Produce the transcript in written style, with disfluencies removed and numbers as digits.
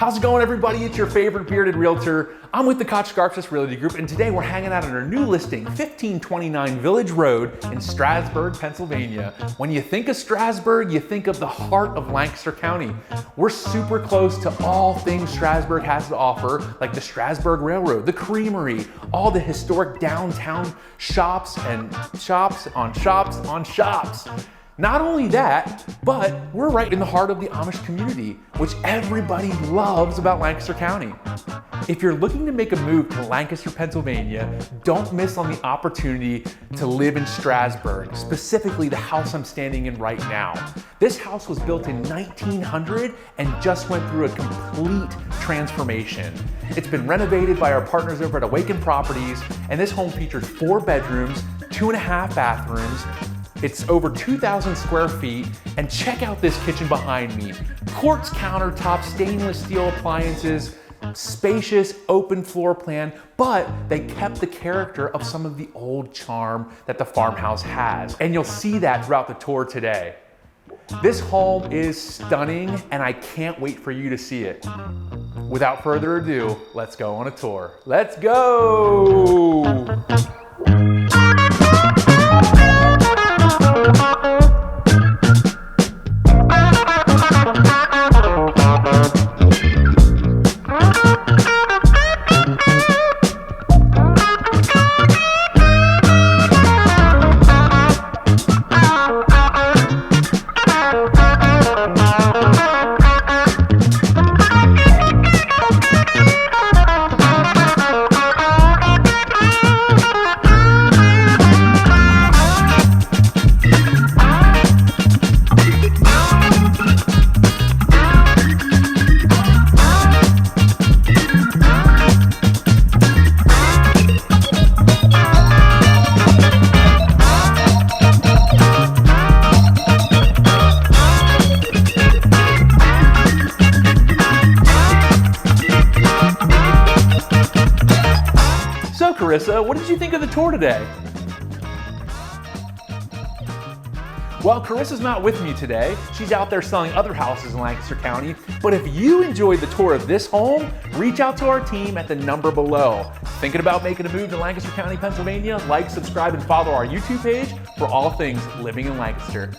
How's it going, everybody? It's your favorite bearded realtor. I'm with the Koch Garfsis Realty Group, and today we're hanging out on our new listing, 1529 Village Road in Strasburg, Pennsylvania. When you think of Strasburg, you think of the heart of Lancaster County. We're super close to all things Strasburg has to offer, like the Strasburg Railroad, the Creamery, all the historic downtown shops and shops on shops on shops. Not only that, but we're right in the heart of the Amish community, which everybody loves about Lancaster County. If you're looking to make a move to Lancaster, Pennsylvania, don't miss on the opportunity to live in Strasburg, specifically the house I'm standing in right now. This house was built in 1900 and just went through a complete transformation. It's been renovated by our partners over at Awaken Properties, and this home features 4 bedrooms, 2.5 bathrooms. It's over 2,000 square feet, and check out this kitchen behind me. Quartz countertops, stainless steel appliances, spacious open floor plan, but they kept the character of some of the old charm that the farmhouse has. And you'll see that throughout the tour today. This home is stunning, and I can't wait for you to see it. Without further ado, let's go on a tour. Let's go! Carissa, what did you think of the tour today? Well, Carissa's not with me today. She's out there selling other houses in Lancaster County. But if you enjoyed the tour of this home, reach out to our team at the number below. Thinking about making a move to Lancaster County, Pennsylvania? Like, subscribe, and follow our YouTube page for all things living in Lancaster.